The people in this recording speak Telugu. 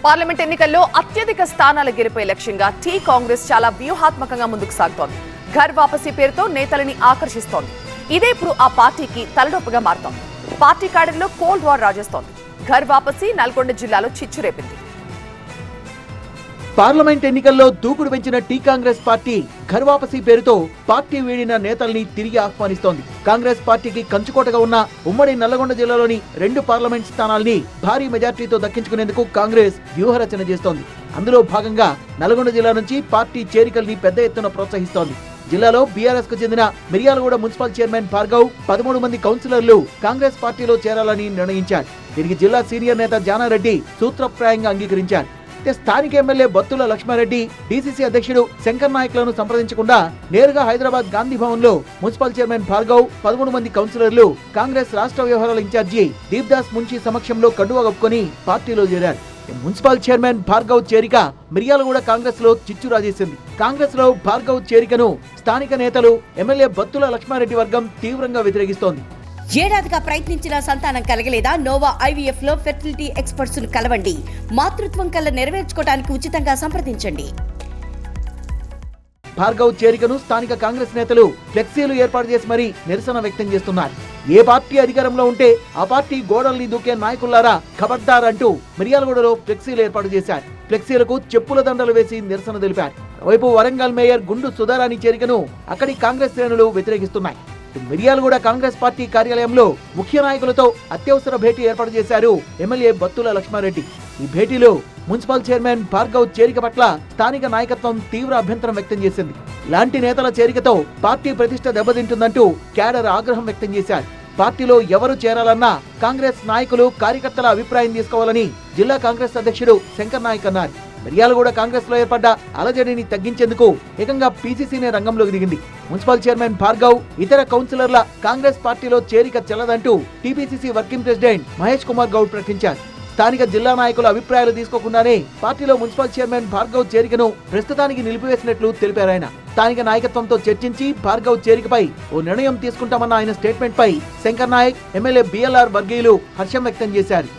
పార్లమెంట్ ఎన్నికల్లో అత్యధిక స్థానాల గెలుపే లక్ష్యంగా టీ కాంగ్రెస్ చాలా వ్యూహాత్మకంగా ముందుకు సాగుతోంది. ఘర్ వాపసీ పేరుతో నేతలని ఆకర్షిస్తోంది. ఇదే ఇప్పుడు ఆ పార్టీకి తలనొప్పిగా మారుతోంది. పార్టీ కాడర్లో కోల్డ్ వార్ రాజేస్తోంది. ఘర్ వాపసీ నల్గొండ జిల్లాలో చిచ్చురేపింది. పార్లమెంట్ ఎన్నికల్లో దూకుడు పెంచిన టీ కాంగ్రెస్ పార్టీ ఘర్ వాపసీ పేరుతో పార్టీ వీడిన నేతల్ని తిరిగి ఆహ్వానిస్తోంది. కాంగ్రెస్ పార్టీకి కంచుకోటగా ఉన్న ఉమ్మడి నల్లగొండ జిల్లాలోని 2 పార్లమెంట్ స్థానాల్ని భారీ మెజార్టీతో దక్కించుకునేందుకు కాంగ్రెస్ వ్యూహరచన చేస్తోంది. అందులో భాగంగా నల్గొండ జిల్లా నుంచి పార్టీ చేరికల్ని పెద్ద ఎత్తున ప్రోత్సహిస్తోంది. జిల్లాలో బీఆర్ఎస్ కు చెందిన మిర్యాలగూడ మున్సిపల్ చైర్మన్ భార్గవ్ 13 మంది కౌన్సిలర్లు కాంగ్రెస్ పార్టీలో చేరాలని నిర్ణయించారు. దీనికి జిల్లా సీనియర్ నేత జానారెడ్డి సూత్రప్రాయంగా అంగీకరించారు. స్థానిక ఎమ్మెల్యే బత్తుల లక్ష్మారెడ్డి, డీసీసీ అధ్యక్షుడు శంకర్ నాయక్లను సంప్రదించకుండా నేరుగా హైదరాబాద్ గాంధీ భవన్ లో మున్సిపల్ చైర్మన్ భార్గవ్ 13 మంది కౌన్సిలర్లు కాంగ్రెస్ రాష్ట్ర వ్యవహారాల ఇన్ఛార్జి దీప్దాస్ మున్షి సమక్షంలో కండువా కప్పుకొని పార్టీలో చేరారు. మున్సిపల్ చైర్మన్ భార్గవ్ చేరిక మిర్యాలగూడ కాంగ్రెస్ లో చిచ్చు రాజేసింది. కాంగ్రెస్ లో భార్గవ్ చేరికను స్థానిక నేతలు ఎమ్మెల్యే బత్తుల లక్ష్మారెడ్డి వర్గం తీవ్రంగా వ్యతిరేకిస్తోంది. ఏడాదిగా ప్రయత్నించిన సంతానం కలగలేదా? నోవా ఐవీఎఫ్ లో ఫెర్టిలిటీ ఎక్స్పర్ట్స్ ను కలవండి. మాతృత్వం కల నెరవేర్చుకోవడానికి ఉచితంగా సంప్రదించండి. భార్గవ్ చేరికను స్థానిక కాంగ్రెస్ నేతలు ఫ్లెక్సీలు ఏర్పాటు చేసి మరీ నిరసన వ్యక్తం చేస్తున్నారు. ఏ పార్టీ అధికారంలో ఉంటే ఆ పార్టీ గోడల్ని దూకే నాయకులారా ఖబర్దార్ అంటూ మిర్యాలగూడలో ఫ్లెక్సీలు ఏర్పాటు చేశారు. ఫ్లెక్సీలకు చెప్పుల దండలు వేసి నిరసన తెలిపారు. వైపు వరంగల్ మేయర్ గుండు సుధారాణి చేరికను అక్కడి కాంగ్రెస్ శ్రేణులు వ్యతిరేకిస్తున్నాయి. మిర్యాలగూడ కాంగ్రెస్ పార్టీ కార్యాలయంలో ముఖ్య నాయకులతో అత్యవసర భేటీ ఏర్పాటు చేశారు ఎమ్మెల్యే బత్తుల లక్ష్మారెడ్డి. ఈ భేటీలో మున్సిపల్ చైర్మన్ భార్గవ్ చేరిక పట్ల స్థానిక నాయకత్వం తీవ్ర అభ్యంతరం వ్యక్తం చేసింది. ఇలాంటి నేతల చేరికతో పార్టీ ప్రతిష్ట దెబ్బతింటుందంటూ క్యాడర్ ఆగ్రహం వ్యక్తం చేశారు. పార్టీలో ఎవరు చేరాలన్నా కాంగ్రెస్ నాయకులు కార్యకర్తల అభిప్రాయం తీసుకోవాలని జిల్లా కాంగ్రెస్ అధ్యక్షుడు శంకర్ నాయక్ అన్నారు. మిర్యాలగూడ కాంగ్రెస్ లో ఏర్పడ్డ అలజడిని తగ్గించేందుకు ఏకంగా పీసీసీనే రంగంలోకి దిగింది. మున్సిపల్ చైర్మన్ భార్గవ్ ఇతర కౌన్సిలర్ల కాంగ్రెస్ పార్టీలో చేరిక చెల్లదంటూ TPCC working president Mahesh Kumar Goud ప్రకటించారు. స్థానిక జిల్లా నాయకుల అభిప్రాయాలు తీసుకోకుండానే పార్టీలో మున్సిపల్ చైర్మన్ భార్గవ్ చేరికను ప్రస్తుతానికి నిలిపివేసినట్లు తెలిపారు ఆయన. స్థానిక నాయకత్వంతో చర్చించి భార్గవ్ చేరికపై ఓ నిర్ణయం తీసుకుంటామన్న ఆయన స్టేట్మెంట్ పై శంకర్ నాయక్, ఎమ్మెల్యే బిఎల్ఆర్ వర్గీయులు హర్షం వ్యక్తం చేశారు.